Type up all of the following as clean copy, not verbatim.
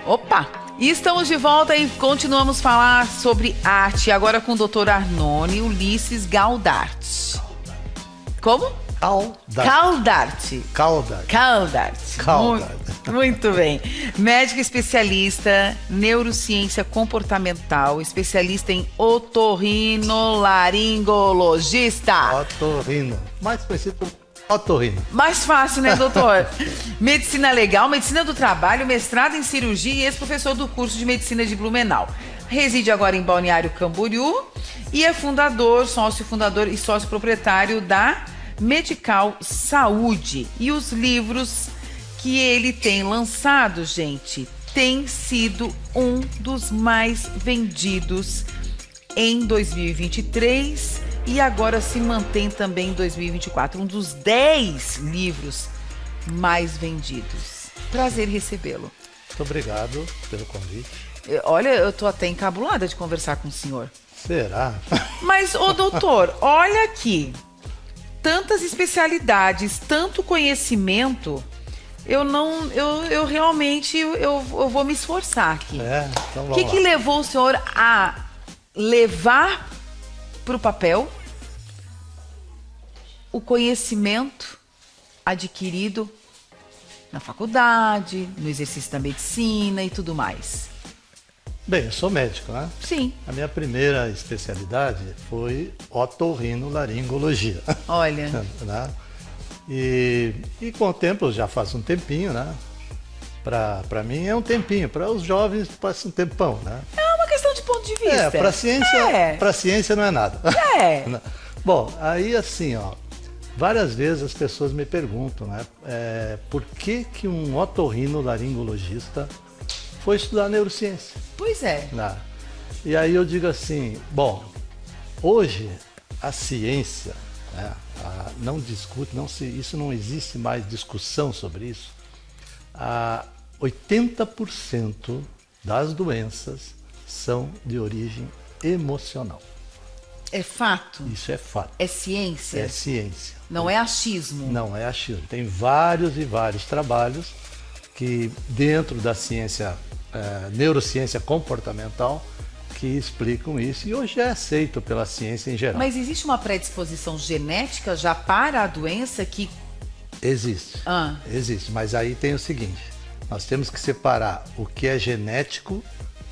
Opa! E estamos de volta e continuamos a falar sobre arte, agora com o Dr. Arnone Ulisses Galdart. Como? Caldart. Muito bem. Médico especialista, neurociência comportamental, especialista em otorrinolaringologista. Otorrino. Mais conhecido como otorrino. Mais fácil, né, doutor? Medicina legal, medicina do trabalho, mestrado em cirurgia e ex-professor do curso de medicina de Blumenau. Reside agora em Balneário Camboriú e é fundador, sócio-fundador e sócio-proprietário da Medical Saúde. E os livros que ele tem lançado, gente, tem sido um dos mais vendidos em 2023 e agora se mantém também em 2024. Um dos 10 livros mais vendidos. Prazer recebê-lo. Muito obrigado pelo convite. Olha, eu tô até encabulada de conversar com o senhor. Será? Mas, ô doutor, olha aqui. Tantas especialidades, tanto conhecimento, eu realmente vou me esforçar aqui. Então vamos lá. Que levou o senhor a levar para o papel o conhecimento adquirido na faculdade, no exercício da medicina e tudo mais? Bem, eu sou médico, né? Sim. A minha primeira especialidade foi otorrinolaringologia. Olha. Né? E com o tempo, já faz um tempinho, né? Para mim é um tempinho, para os jovens passa um tempão, né? É uma questão de ponto de vista. Para ciência não é nada. Bom, aí assim, ó, várias vezes as pessoas me perguntam, né? Por que um otorrinolaringologista foi estudar neurociência? Pois é. E aí eu digo assim, bom, hoje a ciência, né, não discute, isso não existe mais discussão sobre isso. 80% das doenças são de origem emocional. É fato? Isso é fato. É ciência? É ciência. Não é achismo? Não é achismo. Tem vários e vários trabalhos que dentro da ciência, neurociência comportamental, que explicam isso e hoje é aceito pela ciência em geral. Mas existe uma predisposição genética já para a doença que... Existe, existe, mas aí tem o seguinte, nós temos que separar o que é genético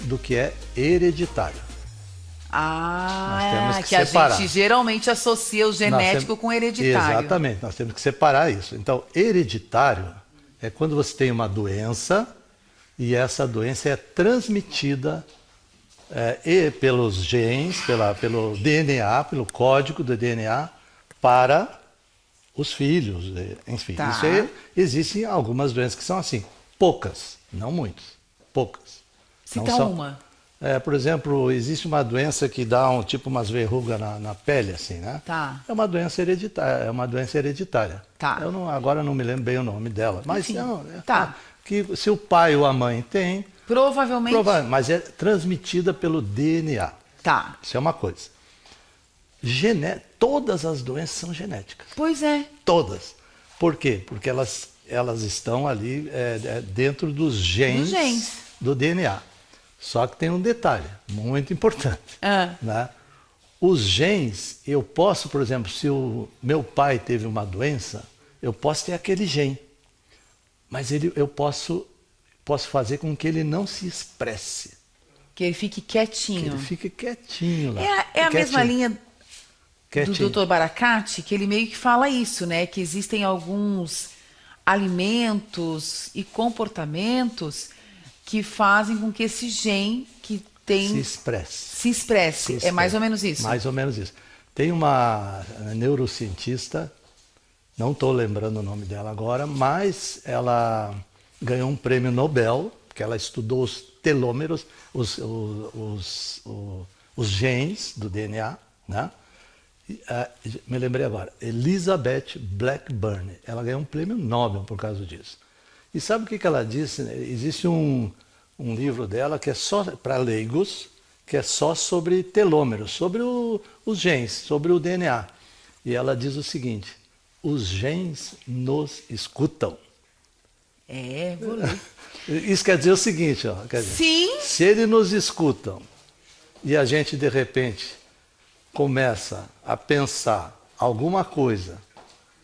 do que é hereditário. Que a gente geralmente associa o genético com o hereditário. Exatamente, nós temos que separar isso. Então, hereditário é quando você tem uma doença e essa doença é transmitida pelos genes, pelo DNA, pelo código do DNA para os filhos, enfim. Isso existem algumas doenças que são assim, poucas, não muitas, poucas. Cita uma. Por exemplo, existe uma doença que dá umas verrugas na pele, assim, né? É uma doença hereditária. Eu agora não me lembro bem o nome dela, mas que se o pai ou a mãe tem, provavelmente, mas é transmitida pelo DNA. Isso é uma coisa. Todas as doenças são genéticas. Pois é. Todas. Por quê? Porque elas estão ali dentro dos genes do DNA. Só que tem um detalhe muito importante. Né? Os genes, eu posso, por exemplo, se o meu pai teve uma doença, eu posso ter aquele gene. Mas eu posso fazer com que ele não se expresse. Que ele fique quietinho. Que ele fique quietinho lá. É a mesma linha do Dr. Baracate, que ele meio que fala isso, né? Que existem alguns alimentos e comportamentos que fazem com que esse gene que tem... Se expresse. É mais ou menos isso? Mais ou menos isso. Tem uma neurocientista, não estou lembrando o nome dela agora, mas ela ganhou um prêmio Nobel, porque ela estudou os telômeros, os genes do DNA, né? Me lembrei agora, Elizabeth Blackburn, ela ganhou um prêmio Nobel por causa disso. E sabe o que ela disse? Existe um livro dela que é só para leigos, que é só sobre telômeros, sobre os genes, sobre o DNA. E ela diz o seguinte, os genes nos escutam. Vou ler. Isso quer dizer o seguinte, ó, quer dizer, Sim. se eles nos escutam e a gente de repente começa a pensar alguma coisa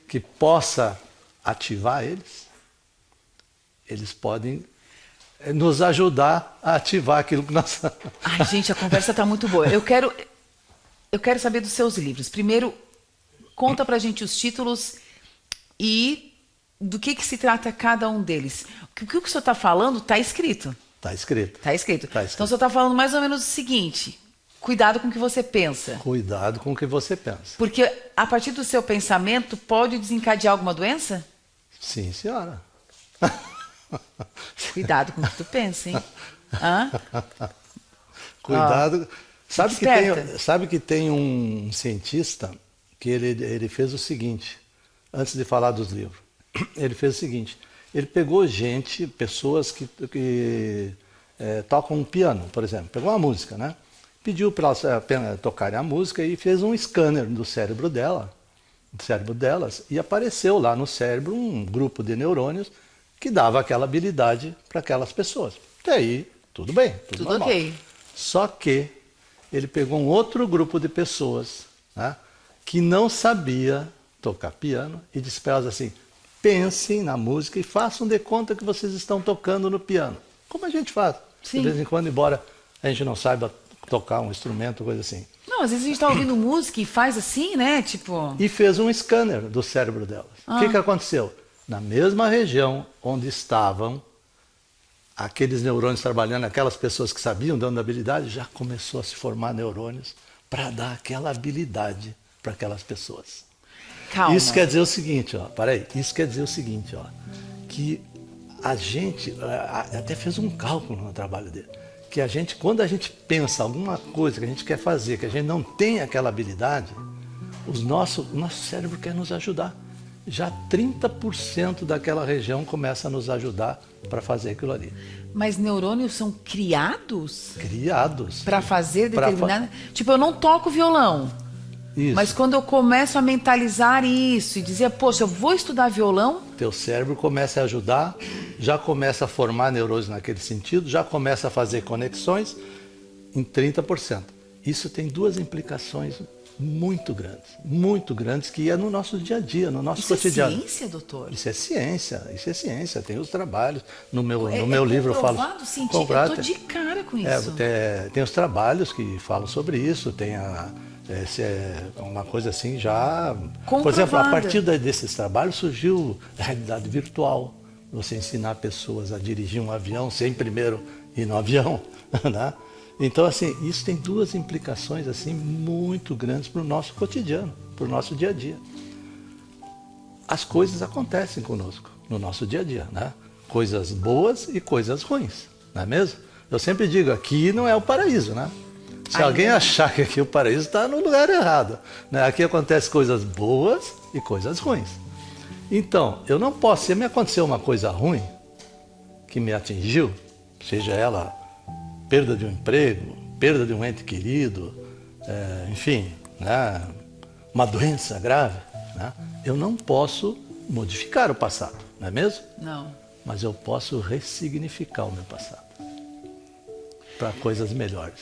que possa ativar eles podem nos ajudar a ativar aquilo que nós... Ai, gente, a conversa está muito boa. Eu quero saber dos seus livros. Primeiro, conta pra gente os títulos e do que se trata cada um deles. O que o senhor está falando está escrito. Está escrito. Está escrito. Tá escrito. Então o senhor está falando mais ou menos o seguinte: cuidado com o que você pensa. Cuidado com o que você pensa. Porque a partir do seu pensamento pode desencadear alguma doença? Sim, senhora. Cuidado com o que tu pensa, hein? Hã? Cuidado. Esperta. Sabe que tem um cientista que ele fez o seguinte, antes de falar dos livros. Ele fez o seguinte, ele pegou pessoas que tocam um piano, por exemplo. Pegou uma música, né? Pediu para elas tocarem a música e fez um scanner do cérebro delas, e apareceu lá no cérebro um grupo de neurônios que dava aquela habilidade para aquelas pessoas. Até aí, tudo bem, tudo normal. Ok. Só que ele pegou um outro grupo de pessoas, né, que não sabia tocar piano e disse para elas assim, pensem na música e façam de conta que vocês estão tocando no piano. Como a gente faz. Sim. De vez em quando, embora a gente não saiba tocar um instrumento, coisa assim. Não, às vezes a gente está ouvindo música e faz assim, né? Tipo... E fez um scanner do cérebro delas. O que aconteceu? Na mesma região onde estavam aqueles neurônios trabalhando, aquelas pessoas que sabiam, dando habilidade, já começou a se formar neurônios para dar aquela habilidade para aquelas pessoas. Calma. Isso quer dizer o seguinte, ó, isso quer dizer o seguinte, ó, que a gente até fez um cálculo no trabalho dele, que quando a gente pensa alguma coisa que a gente quer fazer, que a gente não tem aquela habilidade, o nosso cérebro quer nos ajudar. Já 30% daquela região começa a nos ajudar para fazer aquilo ali. Mas neurônios são criados? Criados. Para fazer determinada... Tipo, eu não toco violão. Isso. Mas quando eu começo a mentalizar isso e dizer, poxa, eu vou estudar violão... Teu cérebro começa a ajudar, já começa a formar neurônios naquele sentido, já começa a fazer conexões em 30%. Isso tem duas implicações muito grandes, que é no nosso dia a dia, no nosso cotidiano. Isso é ciência, doutor? Isso é ciência, tem os trabalhos. No meu livro eu falo... Científico, eu estou de cara com isso. Tem os trabalhos que falam sobre isso, tem uma coisa assim já... Comprovada. Por exemplo, a partir desses trabalhos surgiu a realidade virtual. Você ensinar pessoas a dirigir um avião sem primeiro ir no avião, né? Então, assim, isso tem duas implicações assim, muito grandes para o nosso cotidiano, para o nosso dia a dia. As coisas acontecem conosco, no nosso dia a dia, né? Coisas boas e coisas ruins, não é mesmo? Eu sempre digo, aqui não é o paraíso, né? Se alguém achar que aqui o paraíso está no lugar errado, né? Aqui acontecem coisas boas e coisas ruins. Então, eu não posso, se me aconteceu uma coisa ruim, que me atingiu, seja ela perda de um emprego, perda de um ente querido, enfim, né? Uma doença grave, né? Eu não posso modificar o passado, não é mesmo? Não. Mas eu posso ressignificar o meu passado para coisas melhores.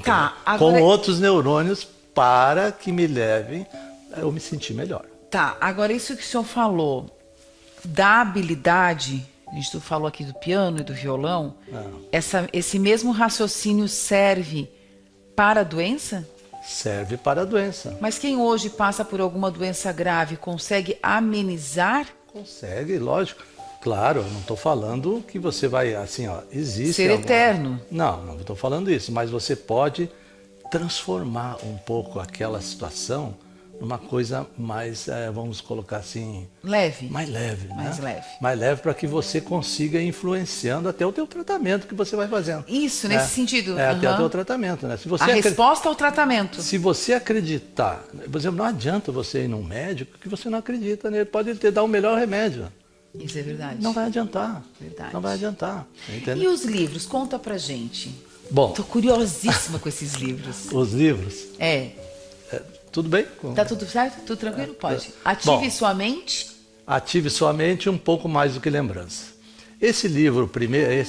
Tá, agora... Com outros neurônios para que me levem a eu me sentir melhor. Tá, agora isso que o senhor falou da habilidade, a gente falou aqui do piano e do violão, esse mesmo raciocínio serve para a doença? Serve para a doença. Mas quem hoje passa por alguma doença grave consegue amenizar? Consegue, lógico. Claro, eu não estou falando que você vai, assim, ó, existe... Ser eterno. Não estou falando isso, mas você pode transformar um pouco aquela situação numa coisa mais, vamos colocar assim... Leve. Mais leve, mais né? leve. Mais leve para que você consiga ir influenciando até o teu tratamento que você vai fazendo. Isso, nesse sentido. Até o teu tratamento, né? Se você resposta ao tratamento. Se você acreditar, por exemplo, não adianta você ir num médico que você não acredita nele, pode te dar o melhor remédio. Isso é verdade. Não vai adiantar. Verdade. Não vai adiantar. Entendeu? E os livros? Conta pra gente. Bom. Tô curiosíssima com esses livros. Os livros? É. Tudo bem? Tá tudo certo? Tudo tranquilo? Pode. Ative sua mente. Ative Sua Mente, um pouco mais do que lembrança. Esse livro,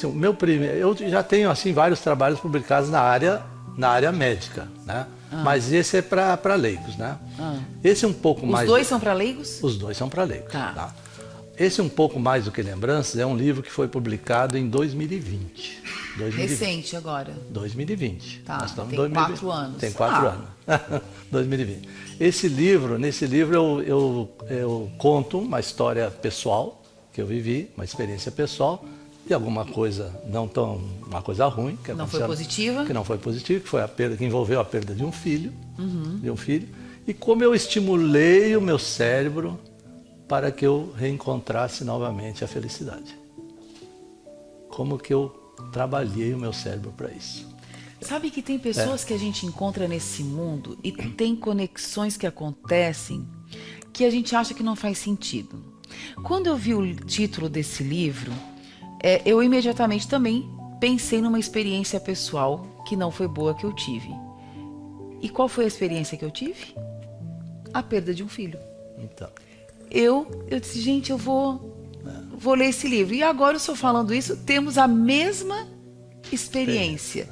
o meu primeiro, eu já tenho assim vários trabalhos publicados na área médica, né? Mas esse é para leigos, né? Esse um pouco mais. Os dois são para leigos? Os dois são para leigos. Tá. Esse um pouco mais do que lembranças é um livro que foi publicado em 2020. Recente agora. 2020. Tá. Nós estamos Tem 2020. 4 anos. Tem 4 anos. 2020. Nesse livro eu conto uma história pessoal que eu vivi, uma experiência pessoal, de alguma coisa uma coisa ruim que não foi positiva, que não foi positiva, que foi a perda, que envolveu a perda de um filho, e como eu estimulei o meu cérebro para que eu reencontrasse novamente a felicidade. Como que eu trabalhei o meu cérebro para isso. Sabe que tem pessoas que a gente encontra nesse mundo e tem conexões que acontecem que a gente acha que não faz sentido. Quando eu vi o título desse livro, eu imediatamente também pensei numa experiência pessoal que não foi boa que eu tive. E qual foi a experiência que eu tive? A perda de um filho. Então. Eu disse, gente, eu vou ler esse livro. E agora eu estou falando isso, temos a mesma experiência.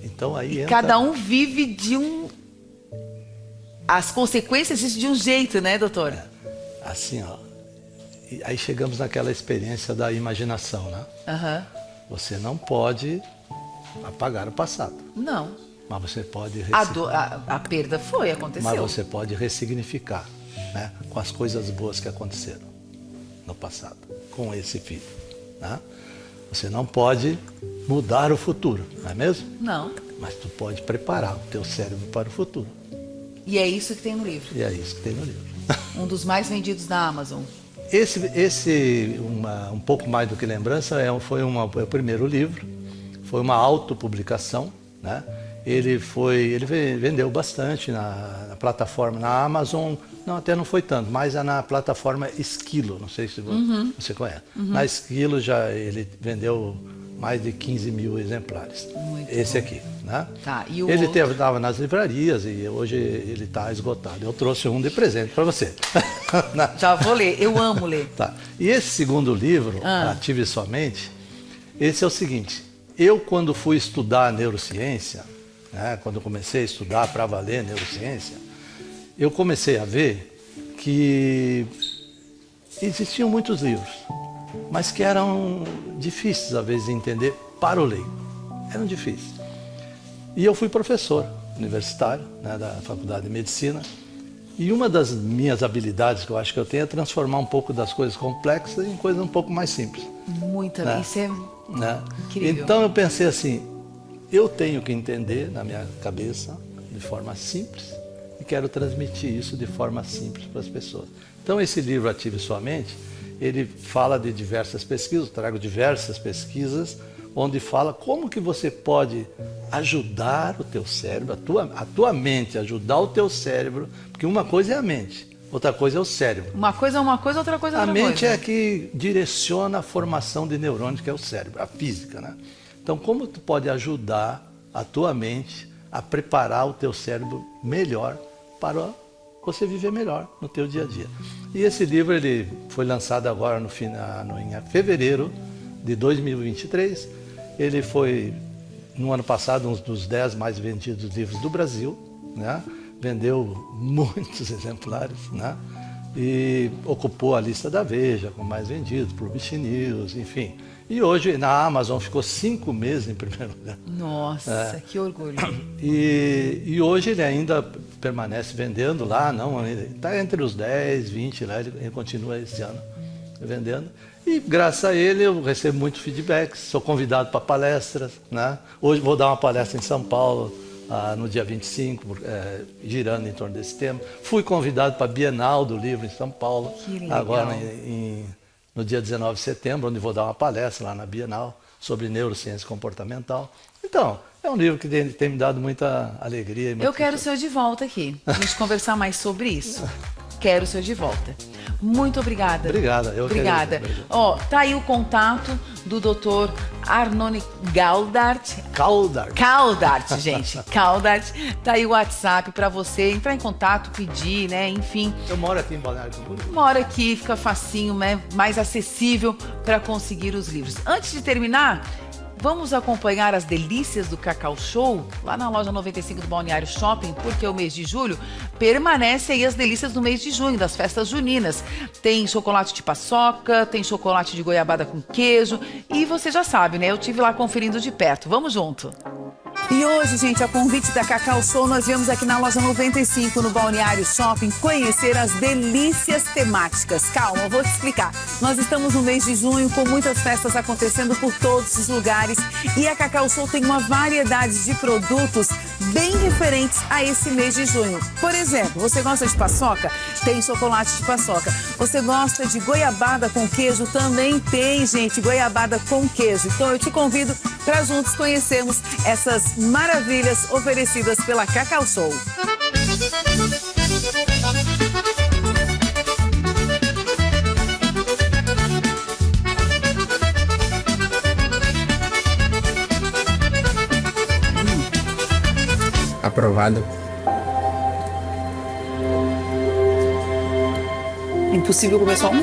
Então aí entra... Cada um vive as consequências disso de um jeito, né, doutor? Assim, ó. E aí chegamos naquela experiência da imaginação, né? Você não pode apagar o passado. Não. Mas você pode... A perda aconteceu. Mas você pode ressignificar, né? Com as coisas boas que aconteceram no passado, com esse filho, né? Você não pode mudar o futuro, não é mesmo? Não. Mas tu pode preparar o teu cérebro para o futuro. E é isso que tem no livro. E é isso que tem no livro. Um dos mais vendidos da Amazon. Um pouco mais do que lembrança, foi o primeiro livro, foi uma autopublicação, né? Ele vendeu bastante na plataforma, na Amazon, até não foi tanto, mas na plataforma Esquilo, não sei se você conhece. Na Esquilo ele vendeu mais de 15 mil exemplares. Esse aqui, né? Tá, e ele estava nas livrarias e hoje ele está esgotado. Eu trouxe um de presente para você. Já vou ler, eu amo ler. Tá. E esse segundo livro, Ative Sua Mente, esse é o seguinte, eu quando fui estudar neurociência, né, quando eu comecei a estudar para valer neurociência, eu comecei a ver que existiam muitos livros, mas que eram difíceis, às vezes, de entender para o leigo. Eram difíceis. E eu fui professor universitário, né, da Faculdade de Medicina, e uma das minhas habilidades que eu acho que eu tenho é transformar um pouco das coisas complexas em coisas um pouco mais simples. Né? Isso é incrível. Então eu pensei assim, eu tenho que entender na minha cabeça de forma simples e quero transmitir isso de forma simples para as pessoas. Então esse livro Ative Sua Mente, ele fala de diversas pesquisas, eu trago diversas pesquisas, onde fala como que você pode ajudar o teu cérebro, a tua mente, ajudar o teu cérebro, porque uma coisa é a mente, outra coisa é o cérebro. Uma coisa é uma coisa, outra coisa é outra coisa. A mente é que direciona a formação de neurônios, que é o cérebro, a física, né? Então, como tu pode ajudar a tua mente a preparar o teu cérebro melhor para você viver melhor no teu dia a dia. E esse livro ele foi lançado agora em fevereiro de 2023. Ele foi, no ano passado, um dos 10 mais vendidos livros do Brasil, né? Vendeu muitos exemplares, né? E ocupou a lista da Veja com mais vendidos, Publish News, enfim. E hoje na Amazon ficou 5 meses em primeiro lugar. Nossa, que orgulho. E hoje ele ainda permanece vendendo lá, está entre os 10, 20 lá, ele continua esse ano vendendo. E graças a ele eu recebo muito feedback, sou convidado para palestras, né? Hoje vou dar uma palestra em São Paulo, no dia 25, girando em torno desse tema. Fui convidado para a Bienal do Livro em São Paulo, agora no dia 19 de setembro, onde vou dar uma palestra lá na Bienal sobre neurociência comportamental. Então, é um livro que tem me dado muita alegria. Eu quero o senhor de volta aqui, para a gente conversar mais sobre isso. quero o seu de volta. Muito obrigada. Obrigada. Obrigada. Ó, tá aí o contato do Dr. Arnone Galdart. Caldart, gente. Caldart. Tá aí o WhatsApp para você entrar em contato, pedir, né? Enfim. Eu moro aqui em Balneário Camboriú. Moro aqui, fica facinho, né? Mais acessível para conseguir os livros. Antes de terminar, vamos acompanhar as delícias do Cacau Show lá na loja 95 do Balneário Shopping, porque o mês de julho permanece aí as delícias do mês de junho, das festas juninas. Tem chocolate de paçoca, tem chocolate de goiabada com queijo e você já sabe, né? Eu tive lá conferindo de perto. Vamos junto! E hoje, gente, a convite da Cacau Show, nós viemos aqui na loja 95, no Balneário Shopping, conhecer as delícias temáticas. Calma, eu vou te explicar. Nós estamos no mês de junho, com muitas festas acontecendo por todos os lugares. E a Cacau Show tem uma variedade de produtos bem diferentes a esse mês de junho. Por exemplo, você gosta de paçoca? Tem chocolate de paçoca. Você gosta de goiabada com queijo? Também tem, gente, goiabada com queijo. Então eu te convido para juntos conhecermos essas maravilhas oferecidas pela Cacau Show. Aprovado. Impossível comer só um?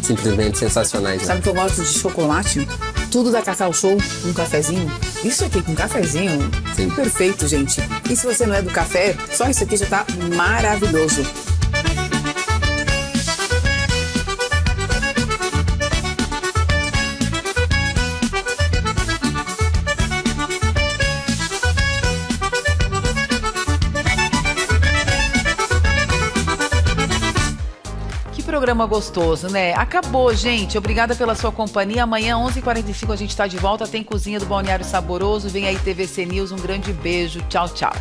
Simplesmente sensacionais. Sabe que eu gosto de chocolate? Tudo da Cacau Show, um cafezinho. Isso aqui com cafezinho, Sim. Perfeito, gente. E se você não é do café, só isso aqui já tá maravilhoso. Programa gostoso, né? Acabou, gente. Obrigada pela sua companhia. Amanhã, 11h45, a gente tá de volta. Tem Cozinha do Balneário Saboroso. Vem aí TVC News. Um grande beijo. Tchau, tchau.